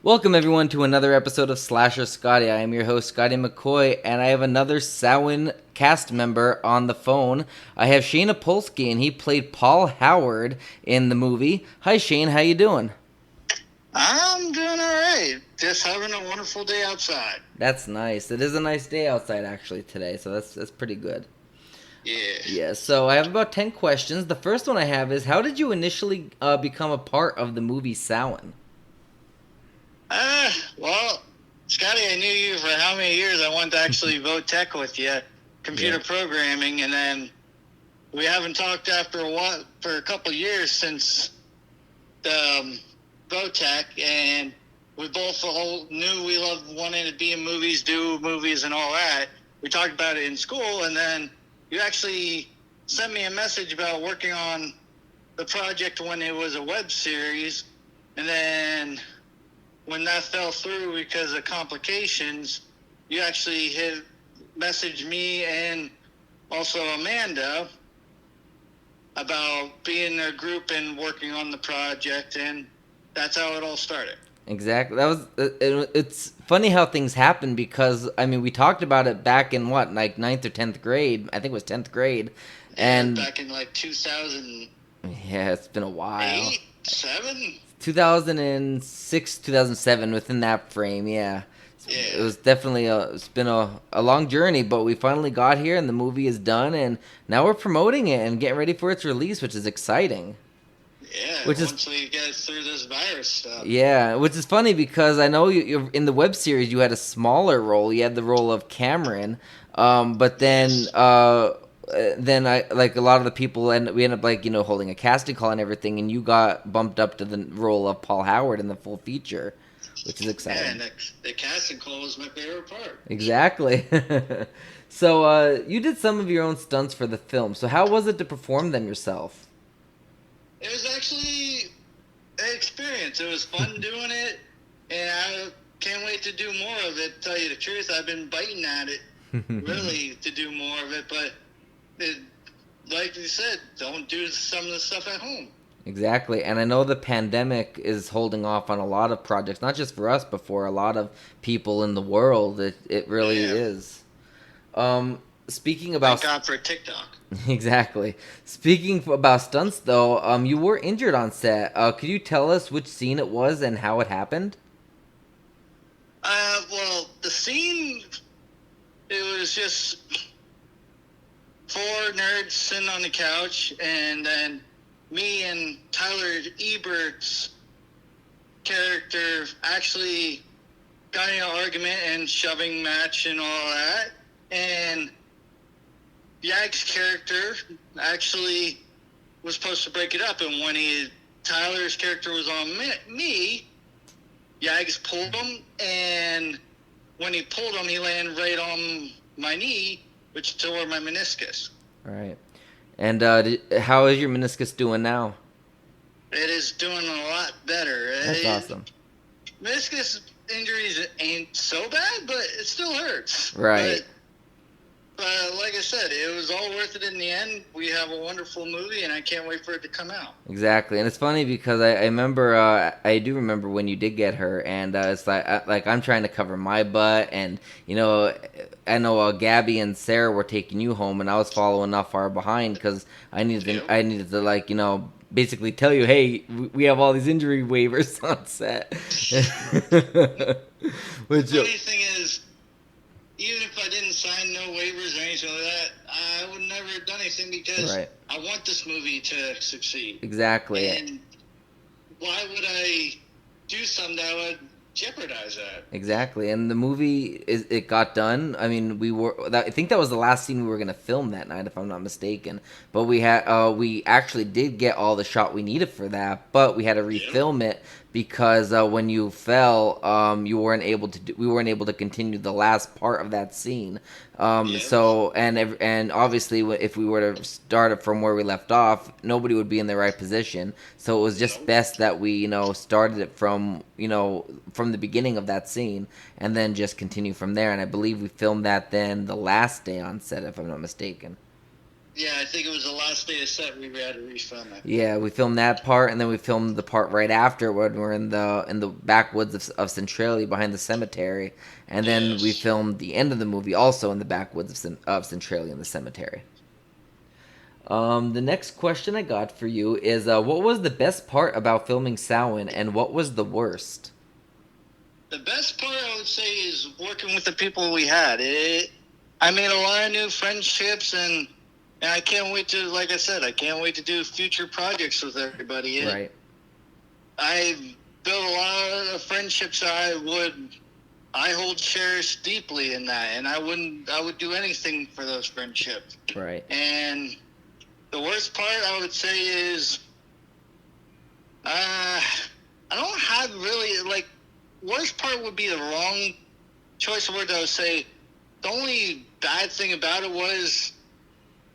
Welcome everyone to another episode of Slasher Scotty. I am your host Scotty McCoy, and I have another Samhain cast member on the phone. I have Shane Opolsky, and he played Paul Howard in the movie. Hi Shane, how you doing? I'm doing all right. Just having a wonderful day outside. That's nice. It is a nice day outside actually today, so that's pretty good. Yeah. Yeah, so I have about 10 questions. The first one I have is, how did you initially become a part of the movie Samhain? Well, Scotty, I knew you for how many years? I wanted to actually vote tech with you, computer programming, and then we haven't talked after a while for a couple of years since the vote tech, and we both all knew we loved wanting to be in movies, do movies, and all that. We talked about it in school, and then you actually sent me a message about working on the project when it was a web series, and then when that fell through because of complications, you actually messaged me and also Amanda about being in a group and working on the project, and that's how it all started. Exactly. That was. It's funny how things happen because we talked about it back in what, like 9th or 10th grade. I think it was 10th grade, and back in like 2008, yeah, it's been a while. 7. 2006, 2007, within that frame. Yeah. Yeah. It was definitely it's been a long journey, but we finally got here and the movie is done, and now we're promoting it and getting ready for its release, which is exciting. Yeah, once we get through this virus stuff. Yeah, which is funny because I know you're in the web series you had a smaller role. You had the role of Cameron, but then then I, like a lot of the people, and we ended up holding a casting call and everything, and you got bumped up to the role of Paul Howard in the full feature, which is exciting. Yeah, and the casting call was my favorite part. Exactly. So you did some of your own stunts for the film. So how was it to perform them yourself? It was actually an experience. It was fun doing it, and I can't wait to do more of it. To tell you the truth, I've been biting at it really to do more of it, but like you said, don't do some of the stuff at home. Exactly, and I know the pandemic is holding off on a lot of projects, not just for us, but for a lot of people in the world. It really is. Speaking about... Thank God for TikTok. Exactly. Speaking about stunts, though, you were injured on set. Could you tell us which scene it was and how it happened? Well, the scene, it was just 4 nerds sitting on the couch, and then me and Tyler Ebert's character actually got in an argument and shoving match and all that, and Yag's character actually was supposed to break it up, and when Tyler's character was on me, Yags pulled him, and when he pulled him, he landed right on my knee, which tore my meniscus. Right. And how is your meniscus doing now? It is doing a lot better. That's awesome. Meniscus injuries ain't so bad, but it still hurts. Right. But like I said, it was all worth it in the end. We have a wonderful movie, and I can't wait for it to come out. Exactly, and it's funny because I remember, I do remember when you did get her, and it's like I'm trying to cover my butt, and I know Gabby and Sarah were taking you home, and I was following not far behind because I needed to basically tell you, hey, we have all these injury waivers on set. The funny thing is, even if I didn't sign no waivers or anything like that, I would never have done anything because I want this movie to succeed. Exactly. And why would I do something that would jeopardize that? Exactly. And the movie, it got done. I mean, I think that was the last scene we were going to film that night, if I'm not mistaken. But we actually did get all the shot we needed for that, but we had to refilm it because when you fell, we weren't able to continue the last part of that scene. So and obviously if we were to start it from where we left off, nobody would be in the right position. So it was just best that we started it from the beginning of that scene and then just continue from there. And I believe we filmed that then the last day on set, if I'm not mistaken. Yeah, I think it was the last day of set we had to refilm it. Yeah, we filmed that part, and then we filmed the part right after when we're in the backwoods of Centralia behind the cemetery, and then we Yes. filmed the end of the movie also in the backwoods of Centralia in the cemetery. The next question I got for you is, what was the best part about filming Samhain, and what was the worst? The best part, I would say, is working with the people we had. I made a lot of new friendships, and I can't wait to, like I said, I can't wait to do future projects with everybody. Right. I built a lot of friendships I hold cherished deeply in that, and I would do anything for those friendships. Right. And the worst part, I would say, is I don't have really, like, worst part would be the wrong choice of words. I would say the only bad thing about it was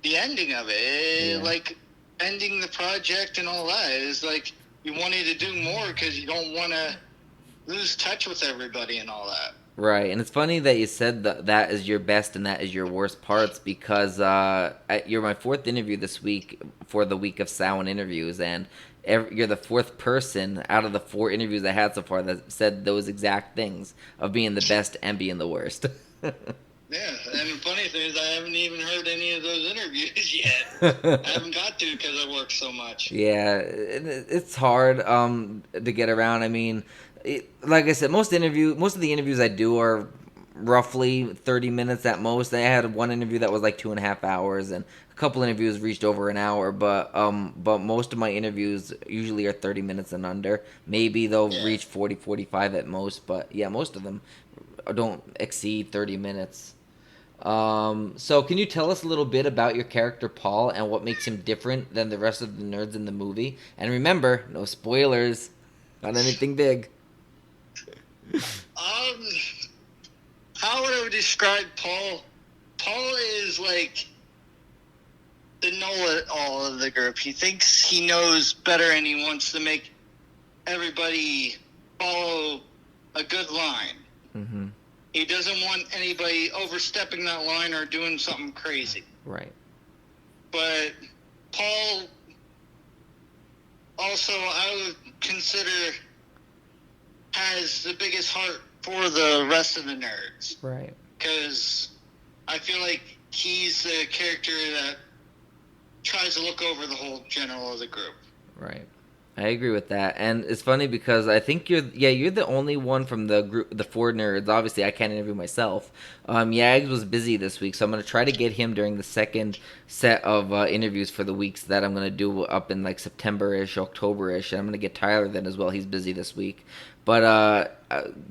the ending of it. Yeah. Like, ending the project and all that. It's like you wanted to do more because you don't want to lose touch with everybody and all that. Right, and it's funny that you said that is your best and that is your worst parts because you're my fourth interview this week for the week of Samhain interviews, and you're the fourth person out of the 4 interviews I had so far that said those exact things of being the best and being the worst. Yeah, and the funny thing is I haven't even heard any of those interviews yet. I haven't got to because I work so much. Yeah, it's hard to get around. I mean, like I said, most of the interviews I do are roughly 30 minutes at most. I had one interview that was like 2.5 hours, and a couple interviews reached over an hour. But most of my interviews usually are 30 minutes and under. Maybe they'll reach 40, 45 at most. But yeah, most of them don't exceed 30 minutes. So can you tell us a little bit about your character Paul and what makes him different than the rest of the nerds in the movie? And remember, no spoilers on anything big. Um, how would I describe Paul? Paul is like the know-it-all of the group. He thinks he knows better, and he wants to make everybody follow a good line. Mm-hmm. He doesn't want anybody overstepping that line or doing something crazy. Right. But Paul also, I would consider, has the biggest heart for the rest of the nerds. Right. Because I feel like he's the character that tries to look over the whole general of the group. Right. I agree with that, and it's funny because I think you're the only one from the group, the 4 nerds. Obviously, I can't interview myself. Yags was busy this week, so I'm gonna try to get him during the second set of interviews for the weeks that I'm gonna do up in like September-ish, October-ish, and I'm gonna get Tyler then as well. He's busy this week, but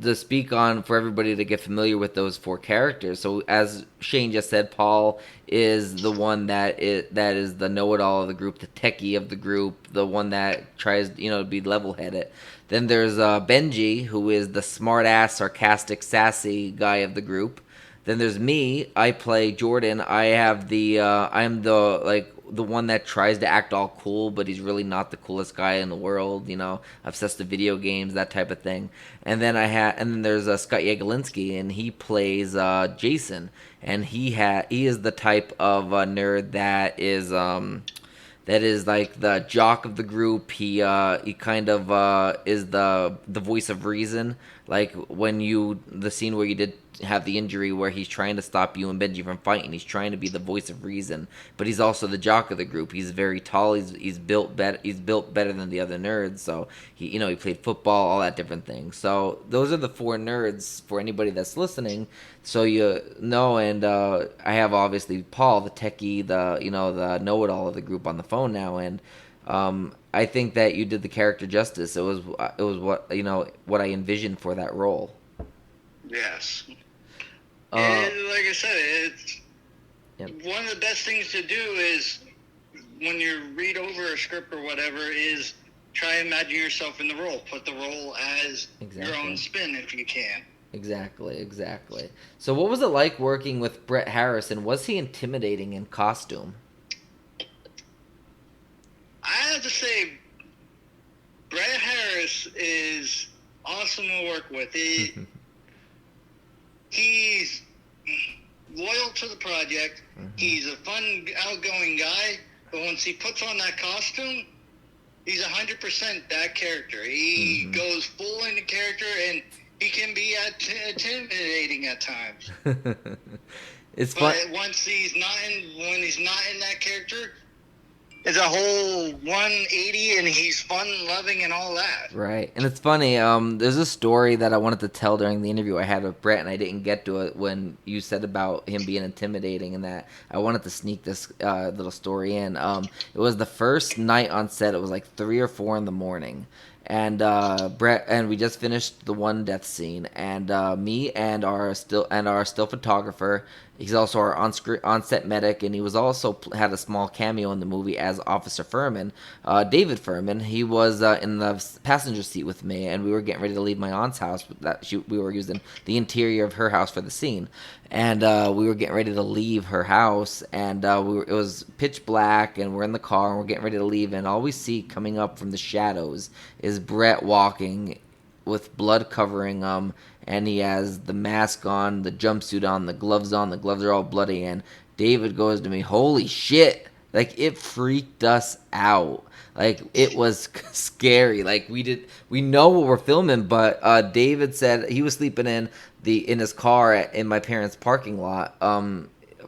to speak on for everybody to get familiar with those 4 characters. So as Shane just said, Paul is the one that is the know-it-all of the group, the techie of the group, the one that tries to be level-headed. Then there's Benji, who is the smart-ass, sarcastic, sassy guy of the group. Then there's me. I play Jordan. I'm the one that tries to act all cool, but he's really not the coolest guy in the world. Obsessed with video games, that type of thing. And then there's Scott Yagalinsky, and he plays Jason, and he is the type of nerd that is like the jock of the group. He kind of is the voice of reason. Like when the scene where you did have the injury where he's trying to stop you and Benji from fighting. He's trying to be the voice of reason, but he's also the jock of the group. He's very tall. He's built better. He's built better than the other nerds. So he played football, all that different things. So those are the 4 nerds for anybody that's listening. So and I have obviously Paul, the techie, the know-it-all of the group on the phone now, and I think that you did the character justice. It was what I envisioned for that role. Yes. And like I said, it's one of the best things to do is when you read over a script or whatever is try and imagine yourself in the role. Put the role as your own spin if you can. Exactly. So what was it like working with Brett Harris, and was he intimidating in costume? I have to say, Brett Harris is awesome to work with. He's loyal to the project. He's a fun, outgoing guy. But once he puts on that costume, he's 100% that character. He goes full into character, and he can be intimidating at times. It's fun. But when he's not in that character, it's a whole 180, and he's fun, loving, and all that. Right, and it's funny. There's a story that I wanted to tell during the interview I had with Brett, and I didn't get to it when you said about him being intimidating, and that I wanted to sneak this little story in. It was the first night on set. It was like 3 or 4 in the morning, and Brett and we just finished the one death scene, and me and our still photographer. He's also our on-set medic, and he was also had a small cameo in the movie as Officer Furman, David Furman. He was in the passenger seat with me, and we were getting ready to leave my aunt's house. We were using the interior of her house for the scene, and we were getting ready to leave her house, and it was pitch black, and we're in the car, and we're getting ready to leave, and all we see coming up from the shadows is Brett walking with blood covering him, and he has the mask on, the jumpsuit on, the gloves on. The gloves are all bloody, and David goes to me, "Holy shit!" Like, it freaked us out. Like, it was scary. Like, we know what we're filming, but David said he was sleeping in his car in my parents' parking lot,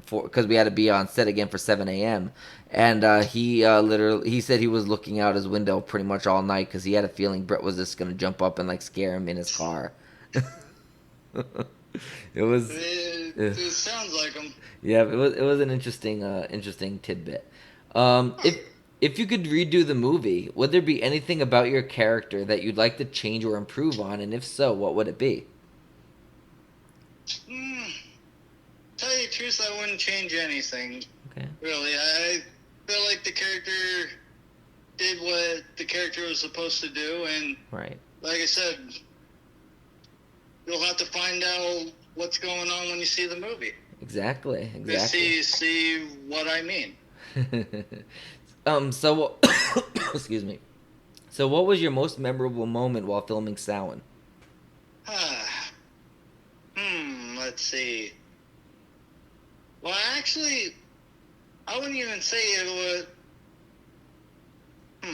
because we had to be on set again for 7 a.m. And he said he was looking out his window pretty much all night because he had a feeling Brett was just gonna jump up and like scare him in his car. It sounds like him. Yeah, it was an interesting tidbit. If you could redo the movie, would there be anything about your character that you'd like to change or improve on, and if so, what would it be? Tell you the truth, I wouldn't change anything. Okay. Really, I feel like the character did what the character was supposed to do, and right. Like I said, you'll have to find out what's going on when you see the movie. Exactly. See what I mean. So excuse me. So what was your most memorable moment while filming Samhain? Let's see. Well, actually, I wouldn't even say it was.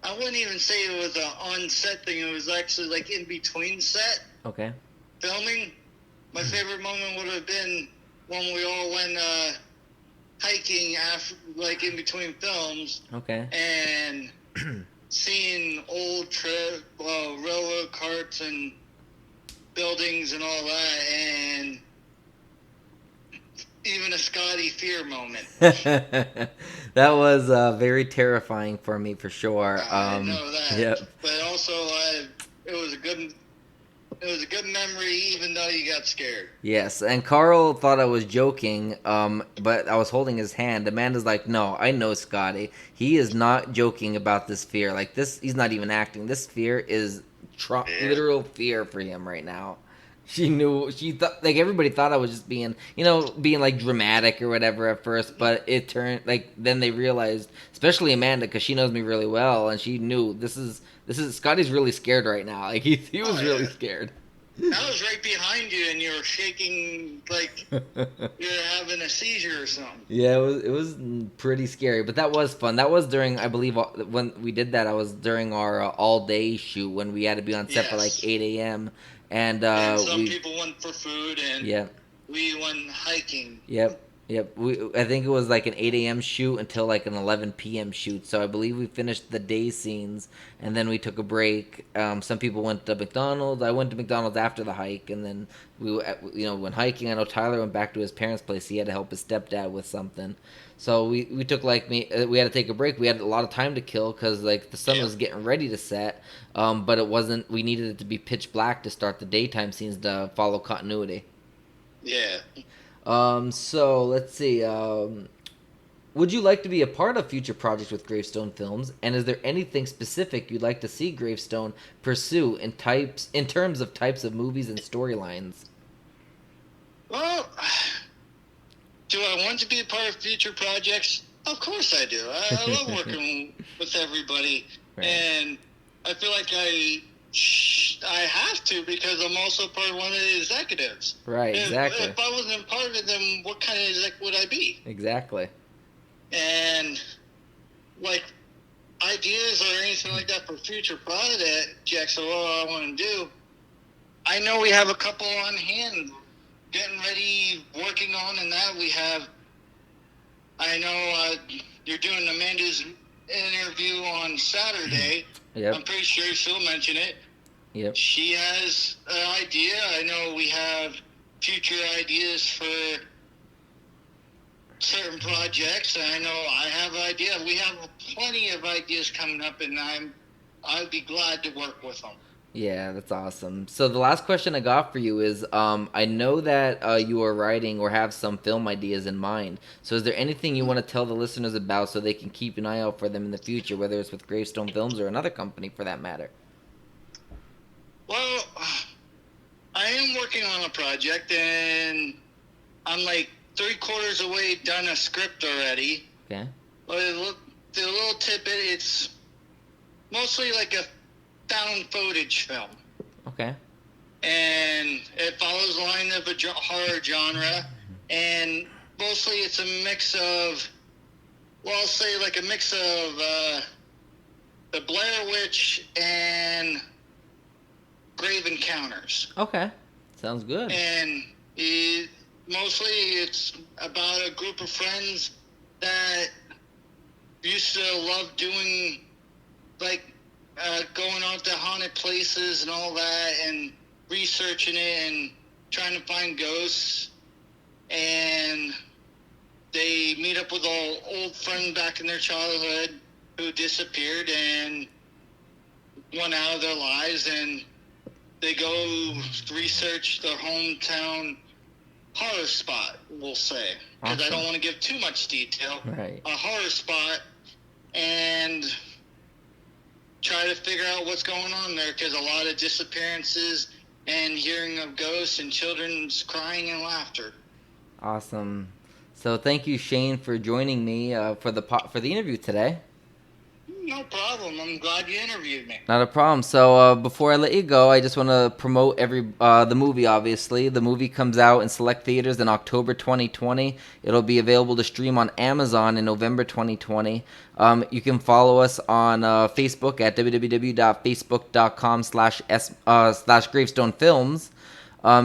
I wouldn't even say it was an on-set thing. It was actually like in between set. Okay. Filming. My favorite moment would have been when we all went hiking after, like in between films. Okay. And seeing old railroad carts and buildings and all that, and even a Scotty fear moment. That was very terrifying for me, for sure. I know that. Yep. But also, it was a good memory, even though you got scared. Yes, and Carl thought I was joking, but I was holding his hand. Amanda's like, "No, I know Scotty. He is not joking about this fear. Like this, he's not even acting. This fear is literal fear for him right now." She knew. She thought, like, everybody thought I was just being like dramatic or whatever at first, but it turned like then they realized, especially Amanda, because she knows me really well, and she knew this is Scotty's really scared right now. Like he was really scared. I was right behind you, and you were shaking like you're having a seizure or something. Yeah, it was pretty scary, but that was fun. That was during, I believe, when we did that. I was during our all day shoot when we had to be on set for like 8 a.m. And some people went for food, and we went hiking. Yep. I think it was like an 8 a.m. shoot until like an 11 p.m. shoot. So I believe we finished the day scenes, and then we took a break. Some people went to McDonald's. I went to McDonald's after the hike, and then we went hiking. I know Tyler went back to his parents' place. He had to help his stepdad with something. So we took we had to take a break. We had a lot of time to kill because like the sun was getting ready to set, but it wasn't. We needed it to be pitch black to start the daytime scenes to follow continuity. Yeah. So let's see. Would you like to be a part of future projects with Gravestone Films? And is there anything specific you'd like to see Gravestone pursue in terms of types of movies and storylines? Well, do I want to be a part of future projects? Of course I do. I love working with everybody, and I feel like I have to because I'm also part of one of the executives. Right, exactly. If I wasn't part of it, then what kind of exec would I be? Exactly. And, like, ideas or anything like that for future projects or what I want to do, I know we have a couple on hand getting ready, working on, and that we have. I know you're doing Amanda's interview on Saturday. Yep. I'm pretty sure she'll mention it. Yep. She has an idea. I know we have future ideas for certain projects. I know I have an idea. We have plenty of ideas coming up, and I'd be glad to work with them. Yeah, that's awesome. So the last question I got for you is, I know that you are writing or have some film ideas in mind. So is there anything you want to tell the listeners about so they can keep an eye out for them in the future, whether it's with Gravestone Films or another company for that matter? Well, I am working on a project, and I'm like 3/4 away done a script already. Okay. But the little tidbit, it's mostly like a found footage film. Okay. And it follows the line of a horror genre, and mostly it's a mix of, well, I'll say like a mix of the Blair Witch and Grave Encounters. Okay. Sounds good. And mostly it's about a group of friends that used to love doing, like, going out to haunted places and all that, and researching it and trying to find ghosts. And they meet up with an old friend back in their childhood who disappeared and went out of their lives, and they go research their hometown horror spot, we'll say, because I don't want to give too much detail. Right. A horror spot, and try to figure out what's going on there, because a lot of disappearances and hearing of ghosts and children's crying and laughter. Awesome. So thank you, Shane, for joining me for the interview today. No problem. I'm glad you interviewed me. Not a problem. So before I let you go, I just want to promote the movie, obviously. The movie comes out in select theaters in October 2020. It'll be available to stream on Amazon in November 2020. You can follow us on Facebook at www.facebook.com/gravestonefilms.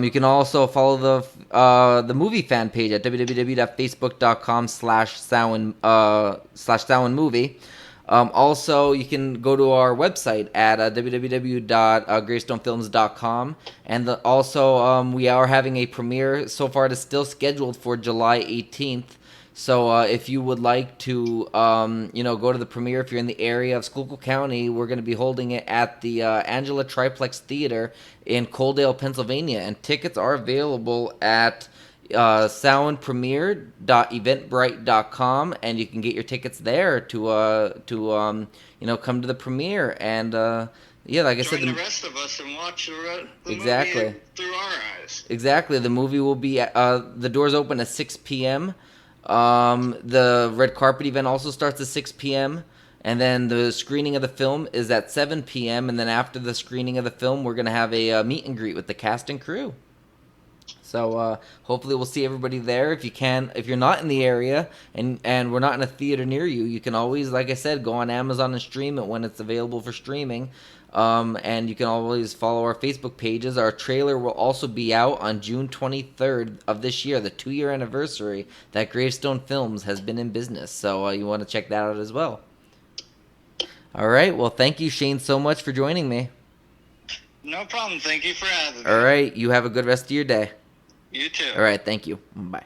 You can also follow the movie fan page at www.facebook.com/soundmovie. Also, you can go to our website at www.gravestonefilms.com. And we are having a premiere. So far, it is still scheduled for July 18th. So if you would like to, go to the premiere, if you're in the area of Schuylkill County, we're going to be holding it at the Angela Triplex Theater in Coaldale, Pennsylvania. And tickets are available at soundpremiere.eventbrite.com, and you can get your tickets there to come to the premiere. And like I said, join the rest of us and watch the exactly movie through our eyes. Exactly. The movie will be the doors open at 6 p.m. The red carpet event also starts at 6 p.m. And then the screening of the film is at 7 p.m. And then after the screening of the film, we're going to have a meet and greet with the cast and crew. So hopefully we'll see everybody there. If you're not in the area and we're not in a theater near you, you can always, like I said, go on Amazon and stream it when it's available for streaming. And you can always follow our Facebook pages. Our trailer will also be out on June 23rd of this year, the 2-year anniversary that Gravestone Films has been in business. So you want to check that out as well. All right. Well, thank you, Shane, so much for joining me. No problem. Thank you for having me. All right. You have a good rest of your day. You too. All right. Thank you. Bye.